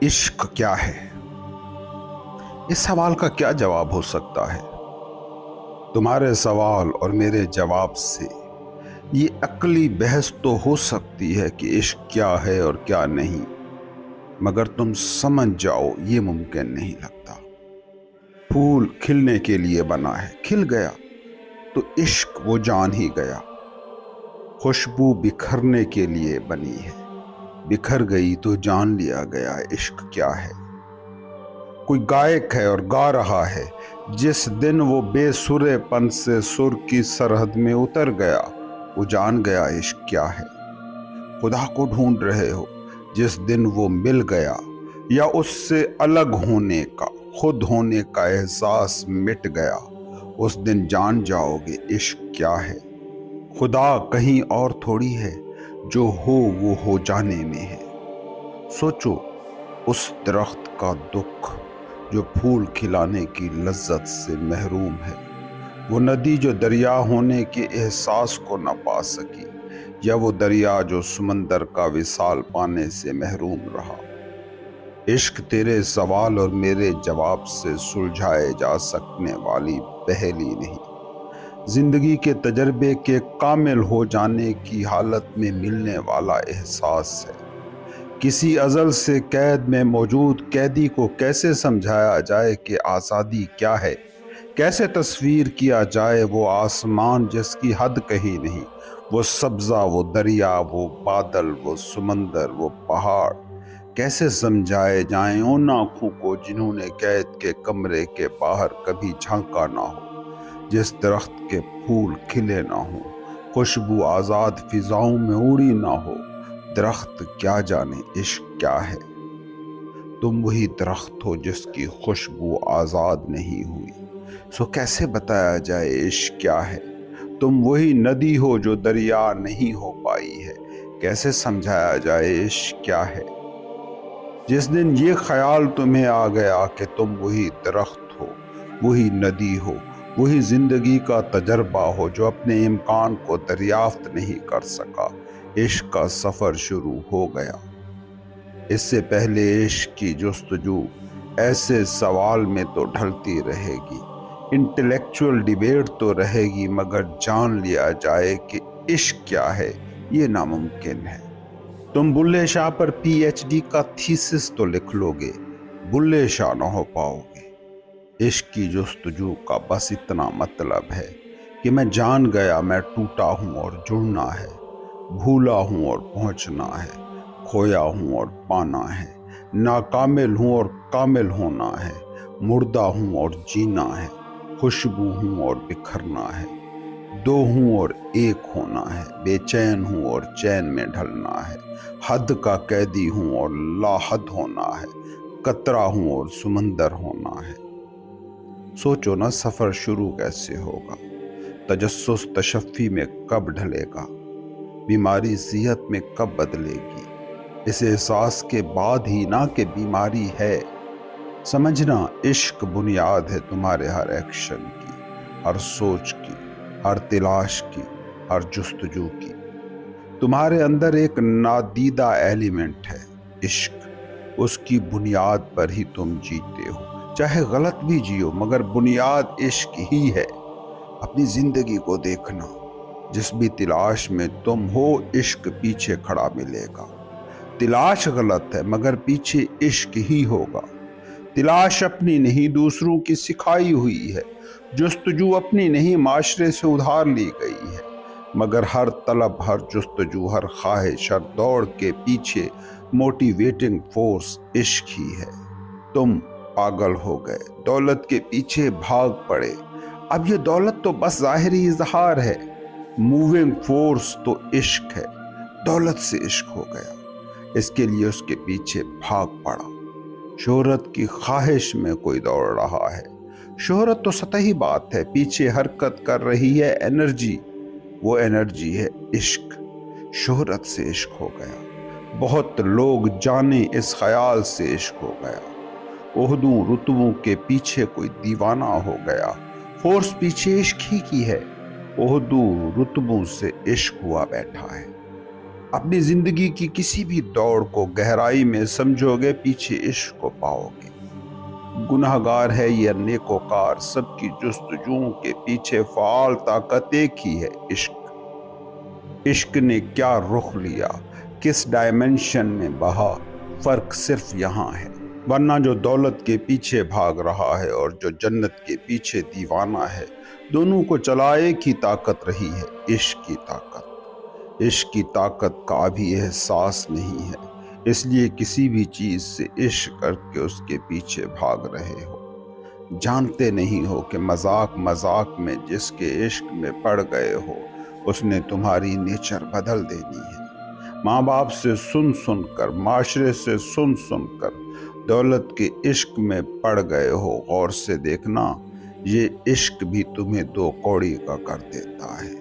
عشق کیا ہے؟ اس سوال کا کیا جواب ہو سکتا ہے؟ تمہارے سوال اور میرے جواب سے یہ عقلی بحث تو ہو سکتی ہے کہ عشق کیا ہے اور کیا نہیں، مگر تم سمجھ جاؤ یہ ممکن نہیں لگتا۔ پھول کھلنے کے لیے بنا ہے، کھل گیا تو عشق وہ جان ہی گیا۔ خوشبو بکھرنے کے لیے بنی ہے، بکھر گئی تو جان لیا گیا عشق کیا ہے۔ کوئی گائک ہے اور گا رہا ہے، جس دن وہ بے سرے پن سے سر کی سرحد میں اتر گیا، وہ جان گیا عشق کیا ہے۔ خدا کو ڈھونڈ رہے ہو، جس دن وہ مل گیا، یا اس سے الگ ہونے کا، خود ہونے کا احساس مٹ گیا، اس دن جان جاؤ گے عشق کیا ہے۔ خدا کہیں اور تھوڑی ہے، جو ہو وہ ہو جانے میں ہے۔ سوچو اس درخت کا دکھ جو پھول کھلانے کی لذت سے محروم ہے، وہ ندی جو دریا ہونے کے احساس کو نہ پا سکی، یا وہ دریا جو سمندر کا وصال پانے سے محروم رہا۔ عشق تیرے سوال اور میرے جواب سے سلجھائے جا سکنے والی پہلی نہیں، زندگی کے تجربے کے کامل ہو جانے کی حالت میں ملنے والا احساس ہے۔ کسی ازل سے قید میں موجود قیدی کو کیسے سمجھایا جائے کہ آزادی کیا ہے؟ کیسے تصویر کیا جائے وہ آسمان جس کی حد کہیں نہیں، وہ سبزہ، وہ دریا، وہ بادل، وہ سمندر، وہ پہاڑ؟ کیسے سمجھائے جائیں ان آنکھوں کو جنہوں نے قید کے کمرے کے باہر کبھی جھانکا نہ ہو، جس درخت کے پھول کھلے نہ ہوں، خوشبو آزاد فضاؤں میں اڑی نہ ہو؟ درخت کیا جانے عشق کیا ہے؟ تم وہی درخت ہو جس کی خوشبو آزاد نہیں ہوئی، سو کیسے بتایا جائے عشق کیا ہے؟ تم وہی ندی ہو جو دریا نہیں ہو پائی ہے، کیسے سمجھایا جائے عشق کیا ہے؟ جس دن یہ خیال تمہیں آ گیا کہ تم وہی درخت ہو، وہی ندی ہو، وہی زندگی کا تجربہ ہو جو اپنے امکان کو دریافت نہیں کر سکا، عشق کا سفر شروع ہو گیا۔ اس سے پہلے عشق کی جستجو ایسے سوال میں تو ڈھلتی رہے گی، انٹلیکچوئل ڈیبیٹ تو رہے گی، مگر جان لیا جائے کہ عشق کیا ہے یہ ناممکن ہے۔ تم بلے شاہ پر پی ایچ ڈی کا تھیسس تو لکھ لو گے، بلے شاہ نہ ہو پاؤ گے۔ عشق کی جستجو کا بس اتنا مطلب ہے کہ میں جان گیا میں ٹوٹا ہوں اور جڑنا ہے، بھولا ہوں اور پہنچنا ہے، کھویا ہوں اور پانا ہے، ناکامل ہوں اور کامل ہونا ہے، مردہ ہوں اور جینا ہے، خوشبو ہوں اور بکھرنا ہے، دو ہوں اور ایک ہونا ہے، بے چین ہوں اور چین میں ڈھلنا ہے، حد کا قیدی ہوں اور لا حد ہونا ہے، قطرہ ہوں اور سمندر ہونا ہے۔ سوچو نا سفر شروع کیسے ہوگا، تجسس تشفی میں کب ڈھلے گا، بیماری صحت میں کب بدلے گی، اس احساس کے بعد ہی نہ کہ بیماری ہے۔ سمجھنا عشق بنیاد ہے تمہارے ہر ایکشن کی، ہر سوچ کی، ہر تلاش کی، ہر جستجو کی۔ تمہارے اندر ایک نادیدہ ایلیمنٹ ہے عشق، اس کی بنیاد پر ہی تم جیتے ہو، چاہے غلط بھی جیو مگر بنیاد عشق ہی ہے۔ اپنی زندگی کو دیکھنا، جس بھی تلاش میں تم ہو عشق پیچھے کھڑا ملے گا۔ تلاش غلط ہے مگر پیچھے عشق ہی ہوگا۔ تلاش اپنی نہیں دوسروں کی سکھائی ہوئی ہے، جستجو اپنی نہیں معاشرے سے ادھار لی گئی ہے، مگر ہر طلب، ہر جستجو، ہر خواہش، ہر دوڑ کے پیچھے موٹیویٹنگ فورس عشق ہی ہے۔ تم پاگل ہو گئے، دولت کے پیچھے بھاگ پڑے، اب یہ دولت تو بس ظاہری اظہار ہے، موونگ فورس تو عشق ہے۔ دولت سے عشق ہو گیا، اس کے لیے اس کے پیچھے بھاگ پڑا۔ شہرت کی خواہش میں کوئی دوڑ رہا ہے، شہرت تو سطحی بات ہے، پیچھے حرکت کر رہی ہے انرجی، وہ انرجی ہے عشق۔ شہرت سے عشق ہو گیا، بہت لوگ جانے اس خیال سے عشق ہو گیا۔ عہدوں رتبوں کے پیچھے کوئی دیوانہ ہو گیا، فورس پیچھے عشق ہی کی ہے۔ ओहदू रुतबों से इश्क हुआ बैठा है। अपनी जिंदगी की किसी भी दौड़ को गहराई में समझोगे, पीछे इश्क को पाओगे। गुनहगार है या नेकोकार, सबकी जुस्तजुओं के पीछे फाल ताकत एक ही है, इश्क। इश्क ने क्या रुख लिया, किस डायमेंशन में बहा, फर्क सिर्फ यहाँ है। वरना जो दौलत के पीछे भाग रहा है और जो जन्नत के पीछे दीवाना है, दोनों को चला एक ही ताकत रही है, इश्क की ताकत। इश्क की ताकत का अभी एहसास नहीं है, इसलिए किसी भी चीज से इश्क करके उसके पीछे भाग रहे हो। जानते नहीं हो कि मजाक मजाक में जिसके इश्क में पड़ गए हो, उसने तुम्हारी नेचर बदल देनी है। माँ बाप से सुन सुन कर, माशरे से सुन सुन कर दौलत के इश्क में पड़ गए हो। गौर से देखना, ये इश्क भी तुम्हें दो कौड़ी का कर देता है।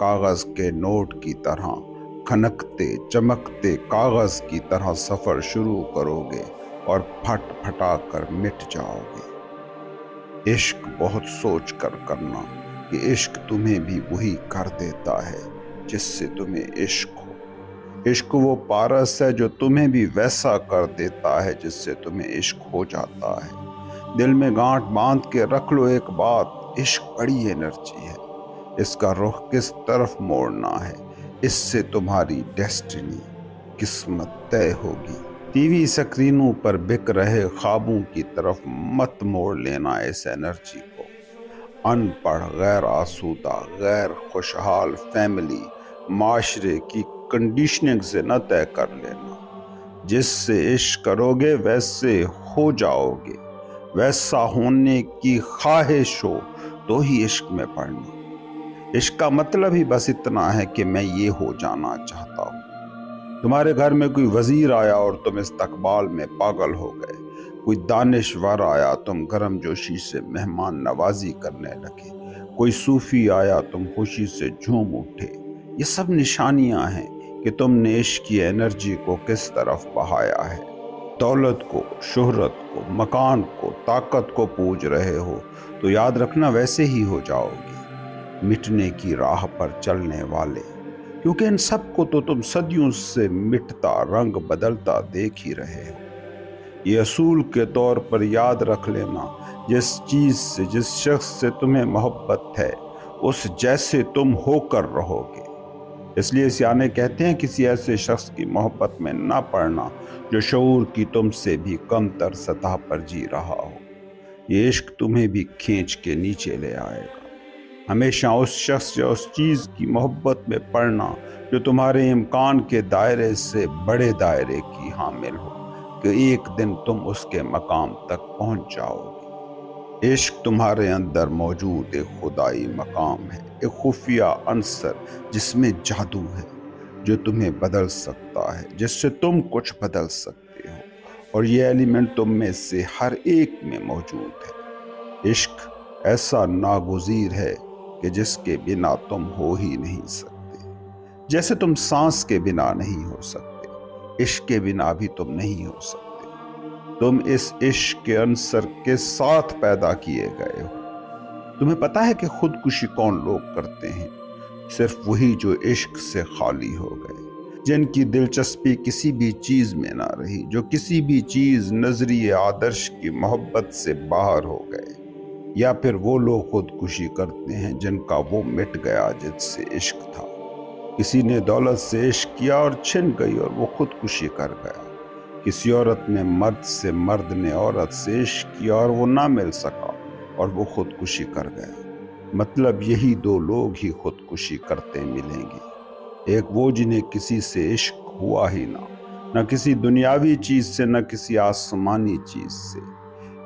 कागज के नोट की तरह खनकते चमकते कागज की तरह सफर शुरू करोगे और फट फटा कर मिट जाओगे। इश्क बहुत सोच कर करना कि इश्क तुम्हें भी वही कर देता है जिससे तुम्हें इश्क हो। इश्क वो पारस है जो तुम्हें भी वैसा कर देता है जिससे तुम्हें इश्क हो जाता है। दिल में गांठ बांध के रख लो एक बात, इश्क बड़ी एनर्जी है। इसका रुख किस तरफ मोड़ना है, इससे तुम्हारी डेस्टिनी, किस्मत तय होगी। टीवी स्क्रीनों पर बिक रहे ख्वाबों की तरफ मत मोड़ लेना इस एनर्जी को। अनपढ़, गैर आसूदा, गैर खुशहाल फैमिली, माशरे की कंडीशनिंग से न तय कर लेना। जिससे इश्क करोगे वैसे हो जाओगे, वैसा होने की ख्वाहिश हो तो ही इश्क में पड़ना। इश्क का मतलब ही बस इतना है कि मैं ये हो जाना चाहता हूँ। तुम्हारे घर में कोई वजीर आया और तुम इस्तकबाल में पागल हो गए। कोई दानिश्वर आया, तुम गर्मजोशी से मेहमान नवाजी करने लगे। कोई सूफी आया, तुम खुशी से झूम उठे। ये सब निशानियां हैं कि तुमने इश्क की एनर्जी को किस तरफ बहाया है। दौलत को, शोहरत को, मकान को, ताकत को पूज रहे हो तो याद रखना वैसे ही हो जाओगे, मिटने की राह पर चलने वाले। क्योंकि इन सब को तो तुम सदियों से मिटता, रंग बदलता देख ही रहे हो। ये असूल के तौर पर याद रख लेना, जिस चीज से, जिस शख्स से तुम्हें मोहब्बत है, उस जैसे तुम होकर रहोगे। इसलिए सियाने कहते हैं, किसी ऐसे शख्स की मोहब्बत में ना पड़ना जो शऊर की तुमसे भी कम तर सतह पर जी रहा हो। ये इश्क तुम्हें भी खींच के नीचे ले आएगा। हमेशा उस शख्स या उस चीज की मोहब्बत में पड़ना जो तुम्हारे इम्कान के दायरे से बड़े दायरे की हामिल हो, कि एक दिन तुम उसके मकाम तक पहुंच जाओगे। इश्क तुम्हारे अंदर मौजूद एक खुदाई मकाम है, एक खुफिया अंसर जिसमें जादू है, जो तुम्हें बदल सकता है, जिससे तुम कुछ बदल सकते हो। और ये एलिमेंट तुम में से हर एक में मौजूद है। इश्क ऐसा नागुज़ीर है कि जिसके बिना तुम हो ही नहीं सकते। जैसे तुम सांस के बिना नहीं हो सकते, इश्क के बिना भी तुम नहीं हो सकते। तुम इस इश्क के अंसर के साथ पैदा किए गए हो। तुम्हें पता है कि खुदकुशी कौन लोग करते हैं? सिर्फ वही जो इश्क से खाली हो गए, जिनकी दिलचस्पी किसी भी चीज में ना रही, जो किसी भी चीज, नजरिए, आदर्श की मोहब्बत से बाहर हो गए। या फिर वो लोग खुदकुशी करते हैं जिनका वो मिट गया जिससे इश्क था। किसी ने दौलत से इश्क किया और छिन गई और वो खुदकुशी कर गया। किसी औरत ने मर्द से, मर्द ने औरत से इश्क किया और वो ना मिल सका और वो खुदकुशी कर गया। मतलब यही दो लोग ही खुदकुशी करते मिलेंगे। एक वो जिन्हें किसी से इश्क हुआ ही ना किसी दुनियावी चीज से, न किसी आसमानी चीज से।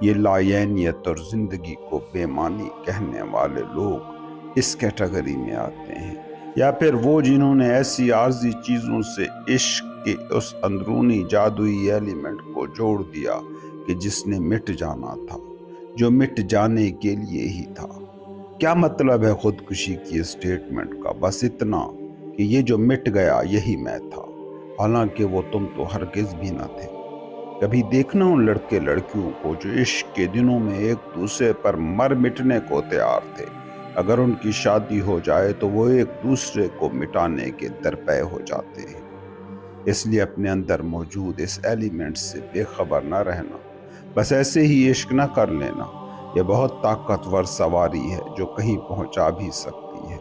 ये लायनियत और जिंदगी को बेमानी कहने वाले लोग इस कैटेगरी में आते हैं। या फिर वो जिन्होंने ऐसी आर्जी चीजों से इश्क के उस अंदरूनी जादुई एलिमेंट को जोड़ दिया कि जिसने मिट जाना था, जो मिट जाने के लिए ही था। क्या मतलब है खुदकुशी की स्टेटमेंट का? बस इतना कि ये जो मिट गया यही मैं था, हालांकि वो तुम तो हरगिज भी न थे। कभी देखना उन लड़के लड़कियों को जो इश्क के दिनों में एक दूसरे पर मर मिटने को तैयार थे, اگر ان کی شادی ہو جائے تو وہ ایک دوسرے کو مٹانے کے درپے ہو جاتے ہیں۔ اس لیے اپنے اندر موجود اس ایلیمنٹ سے بے خبر نہ رہنا، بس ایسے ہی عشق نہ کر لینا۔ یہ بہت طاقتور سواری ہے جو کہیں پہنچا بھی سکتی ہے،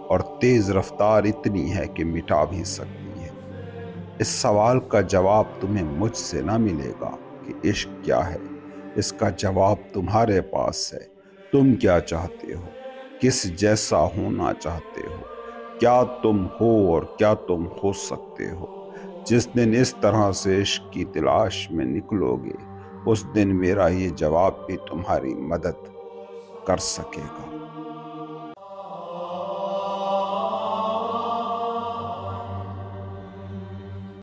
اور تیز رفتار اتنی ہے کہ مٹا بھی سکتی ہے۔ اس سوال کا جواب تمہیں مجھ سے نہ ملے گا کہ عشق کیا ہے، اس کا جواب تمہارے پاس ہے۔ تم کیا چاہتے ہو؟ کس جیسا ہونا چاہتے ہو؟ کیا تم ہو اور کیا تم ہو سکتے ہو؟ جس دن اس طرح سے عشق کی تلاش میں نکلو گے، اس دن میرا یہ جواب بھی تمہاری مدد کر سکے گا۔